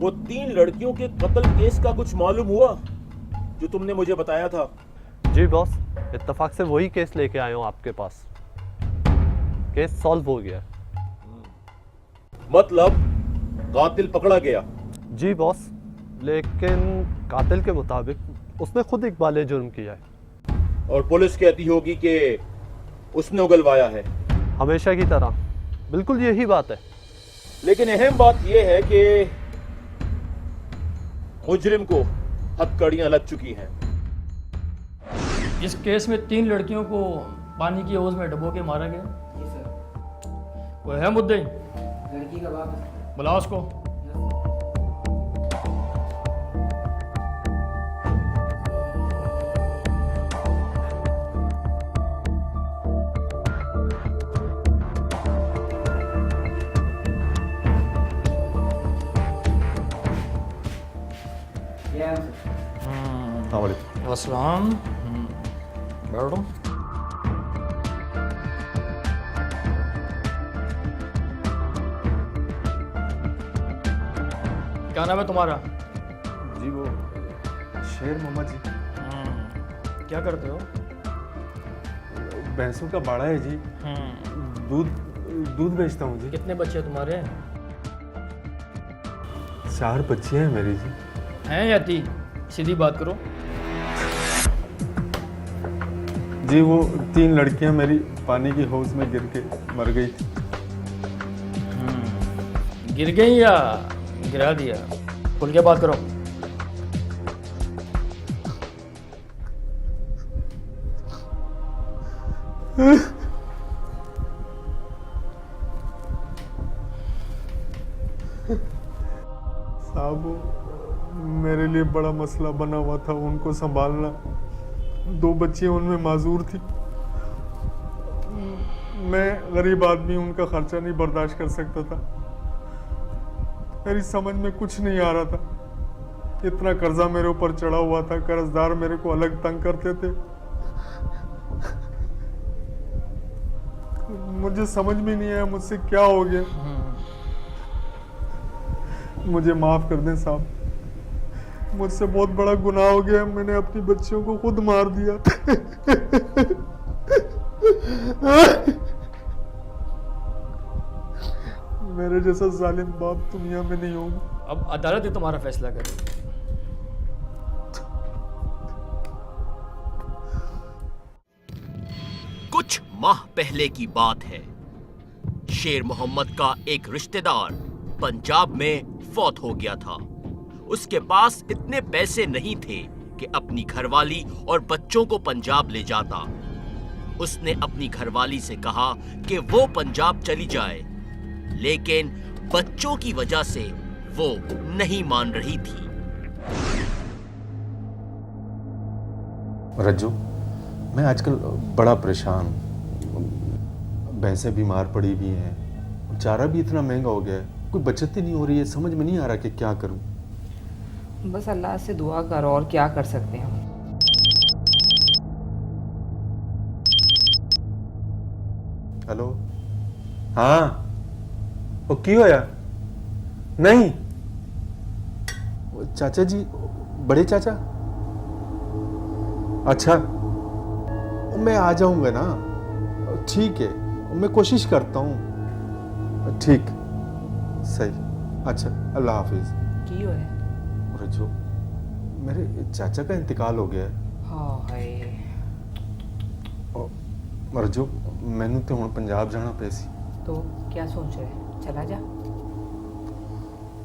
वो 3 लड़कियों के कत्ल केस का कुछ मालूम हुआ जो तुमने मुझे बताया था? जी बॉस, इत्तेफाक से वही केस लेके आया हूँ आपके पास। केस सॉल्व हो गया। मतलब कातिल पकड़ा गया? जी बॉस, लेकिन कातिल के मुताबिक उसने खुद इकबाल जुर्म किया है। और पुलिस कहती होगी कि उसने उगलवाया है। हमेशा की तरह बिल्कुल यही बात है। लेकिन अहम बात यह है कि मुजरिम को हथकड़ियां लग चुकी हैं। इस केस में 3 लड़कियों को पानी की हौज में डुबो के मारा गया। जी सर। कोई है मुद्दई? लड़की का बाप है। बुलाओ उसको। ये है सर। अस्सलाम। बैठो। क्या नाम है तुम्हारा? जी वो शेर मोहम्मद जी। क्या करते हो? भैंसों का बाड़ा है जी। दूध बेचता हूँ जी। कितने बच्चे तुम्हारे? 4 बच्चे हैं मेरी जी। हैं या थी? सीधी बात करो। जी वो 3 लड़कियां मेरी पानी की हौज में गिर के मर गई थी। गिर गई या गिरा दिया? खुल के बात करो। साहब वो मेरे लिए बड़ा मसला बना हुआ था उनको संभालना। 2 बच्चियां उनमें माजूर थी। मैं गरीब आदमी उनका खर्चा नहीं बर्दाश्त कर सकता था। मेरी समझ में कुछ नहीं आ रहा था। इतना कर्जा मेरे ऊपर चढ़ा हुआ था, कर्जदार मेरे को अलग तंग करते थे। मुझे समझ में नहीं आया मुझसे क्या हो गया। मुझे माफ कर दें साहब, मुझसे बहुत बड़ा गुनाह हो गया। मैंने अपनी बच्चियों को खुद मार दिया। मेरे जैसा जालिम बाप दुनिया में नहीं होगा। अब अदालत ही तुम्हारा फैसला करेगी। कुछ माह पहले की बात है। शेर मोहम्मद का एक रिश्तेदार पंजाब में फौत हो गया था। उसके पास इतने पैसे नहीं थे कि अपनी घरवाली और बच्चों को पंजाब ले जाता। उसने अपनी घरवाली से कहा कि वो पंजाब चली जाए, लेकिन बच्चों की वजह से वो नहीं मान रही थी। रज्जू, मैं आजकल बड़ा परेशान हूँ। भैंसें बीमार पड़ी हुई हैं, चारा भी इतना महंगा हो गया है, कोई बचत ही नहीं हो रही है। समझ में नहीं आ रहा कि क्या करूँ। बस अल्लाह से दुआ करो, और क्या कर सकते हैं हम। हेलो, हाँ वो की होया? नहीं वो चाचा जी, बड़े चाचा। अच्छा वो मैं आ जाऊंगा ना। ठीक है, मैं कोशिश करता हूँ। ठीक, सही। अच्छा, अल्लाह हाफिज। की हो है? रज्जू, मेरे चाचा का इंतकाल हो गया है। हाँ है। रज्जू, मैनू तो हुण पंजाब जाना पे सी। तो क्या सोच रहे? चला जा।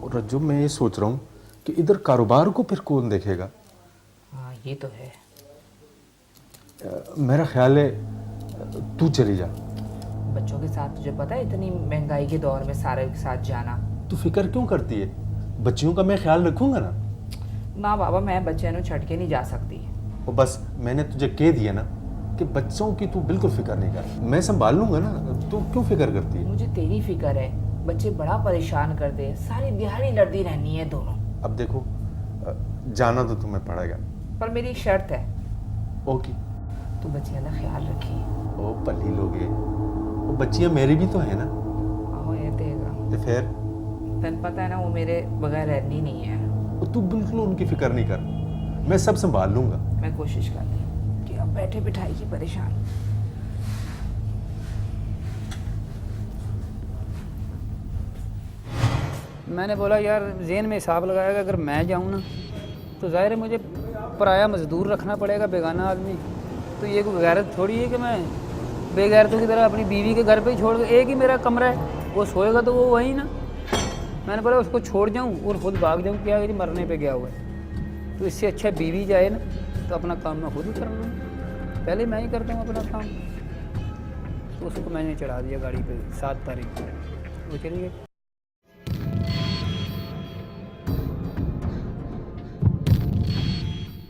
और रज्जू, मैं ये सोच रहा हूँ कि इधर कारोबार को फिर कौन देखेगा। हाँ ये तो है। मेरा ख्याल है तू चली जा। बच्चों के साथ तुझे पता है इतनी महंगाई के दौर में सारे के साथ जाना। तू फिक्र क्यों करती है? बच्चियों का मैं ख्याल रखूंगा ना। ना बाबा, मैं बच्चे नु छट के नहीं जा सकती। और बस मैंने तुझे कह दिया ना कि बच्चों की तू बिल्कुल फिक्र नहीं कर, मैं संभाल लूंगा ना। तू क्यों फिक्र करती है? मुझे तेरी फिक्र है। बच्चे बड़ा परेशान करते हैं, सारी दिहाड़ी लड़ती रहनी है दोनों। अब देखो, जाना तो तुम्हें पड़ेगा। पर मेरी एक शर्त है। ओके। तू बच्चियों का ख्याल रखी। ओ पल्ली लोगे, वो बच्चियां मेरी भी तो है ना। आओ ये देगा। तो फिर तेन पता है ना वो मेरे बगैर रहनी नहीं है। तू बिल्कुल उनकी फिक्र नहीं कर, मैं सब संभाल लूंगा। मैं कोशिश करती हूँ कि अब बैठे बिठाई की परेशान। मैंने बोला यार जेन में हिसाब लगाया कि अगर मैं जाऊँ ना तो ज़ाहिर है मुझे पराया मजदूर रखना पड़ेगा, बेगाना आदमी। तो ये कोई गैरत थोड़ी है कि मैं बेगैरतों की तरह अपनी बीवी के घर पे ही छोड़, एक ही मेरा कमरा है, वो सोएगा तो वो वहीं ना। मैंने बोला उसको छोड़ जाऊँ और खुद भाग जाऊँ, क्या है मरने पे गया हुआ है। तो इससे अच्छा बीवी जाए ना तो अपना काम मैं खुद ही कर लूँ, पहले मैं ही करता हूँ अपना काम। तो उसको मैंने चढ़ा दिया गाड़ी पे 7 तारीख को, वो चली गई।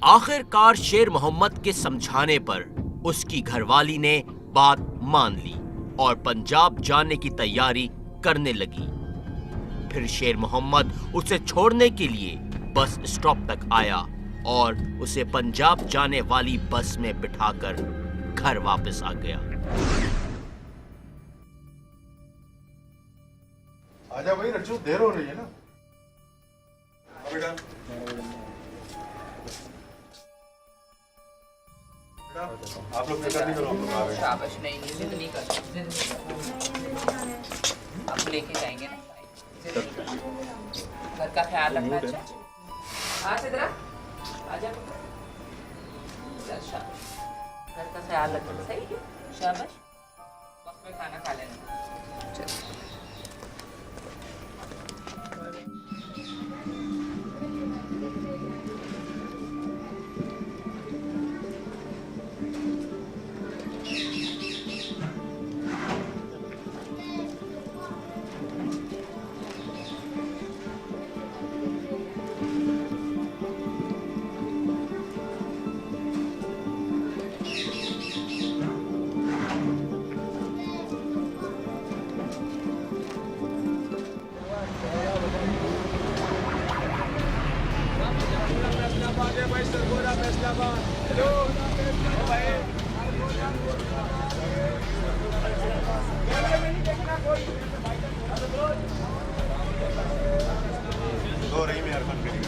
आखिरकार शेर मोहम्मद के समझाने पर उसकी घरवाली ने बात मान ली और पंजाब जाने की तैयारी करने लगी। फिर शेर मोहम्मद उसे छोड़ने के लिए बस स्टॉप तक आया और उसे पंजाब जाने वाली बस में बिठाकर घर वापस आ गया। आजा भाई रज्जू, देर हो रही है ना। बेटा आप लोग फिक्र नहीं करो, हम लोग आ गए। शाबाश, नहीं जिद नहीं कर, आप लेके जाएंगे ना, जिद नहीं कर। घर का ख्याल रखना। अच्छा हाँ सिद्रा आजा, चल शाबाश, घर का ख्याल रखना, सही है, शाबाश। वक्त में खाना खा लेना, चल। दो रही में अरफन करेंगे।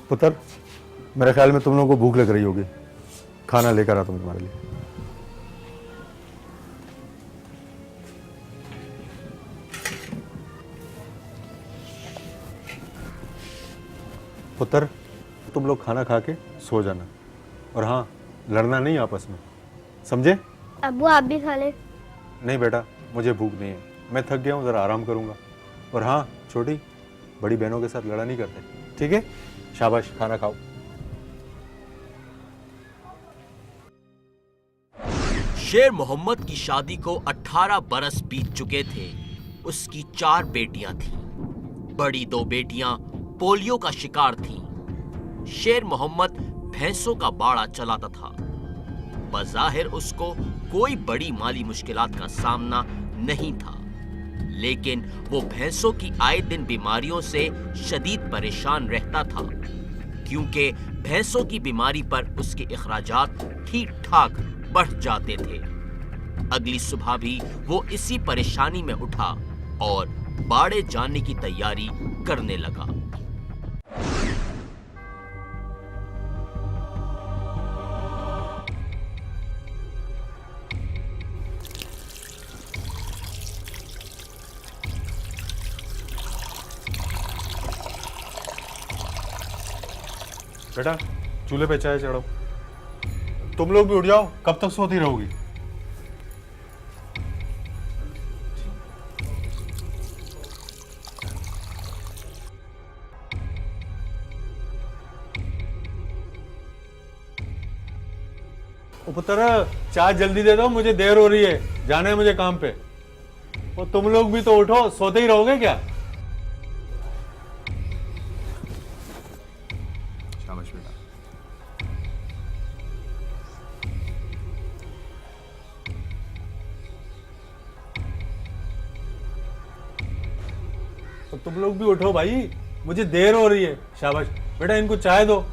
पुत्र, मेरे ख्याल में तुम लोगों को भूख लग रही होगी, खाना लेकर आता हूं तुम्हारे लिए। पुत्र, तुम लोग खाना खा के सो जाना, और हाँ, लड़ना नहीं आपस में, समझे? अब्बू आप भी खा ले। नहीं बेटा, मुझे भूख नहीं है, मैं थक गया हूँ, ज़रा आराम करूँगा। और हाँ छोटी, बड़ी बहनों के साथ लड़ा नहीं करते, ठीक है? शाबाश, खाना खाओ। शेर मोहम्मद की शादी को 18 बरस बीत चुके थे। उसकी 4 बेटियां थीं। बड़ी 2 बेटियां पोलियो का शिकार थीं। शेर मोहम्मद भैंसों का बाड़ा चलाता था। बज़ाहिर उसको कोई बड़ी माली मुश्किलात का सामना नहीं था, लेकिन वो भैंसों की आए दिन बीमारियों से शदीद परेशान रहता था, क्योंकि भैंसों की बीमारी पर उसके अखराजात ठीक ठाक बढ़ जाते थे। अगली सुबह भी वो इसी परेशानी में उठा और बाड़े जाने की तैयारी करने लगा। बेटा, चूल्हे पे चाय चढ़ाओ। तुम लोग भी उठ जाओ, कब तक सोती रहोगी? ओ पुत्र चाय जल्दी दे दो, मुझे देर हो रही है, जाना है मुझे काम पे। और तुम लोग भी तो उठो, सोते ही रहोगे क्या? शाबाश बेटा। तो तुम लोग भी उठो भाई, मुझे देर हो रही है। शाबाश बेटा, इनको चाय दो।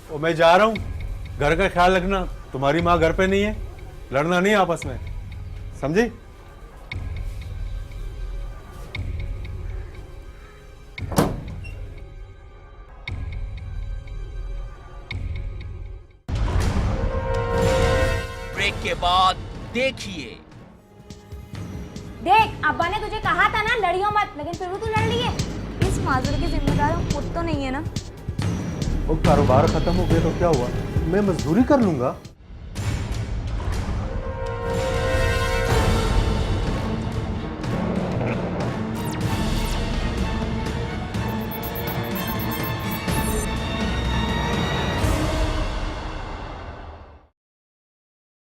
और मैं जा रहा हूं, घर का ख्याल रखना, तुम्हारी माँ घर पे नहीं है, लड़ना नहीं आपस में, समझी? ब्रेक के बाद देखिए। देख, अब्बा ने तुझे कहा था ना लड़ियो मत, लेकिन फिर भी तू लड़ रही है। इस माजूर की जिम्मेदार हम खुद तो नहीं है ना। वो कारोबार खत्म हो गया तो क्या हुआ, मैं मजदूरी कर लूंगा।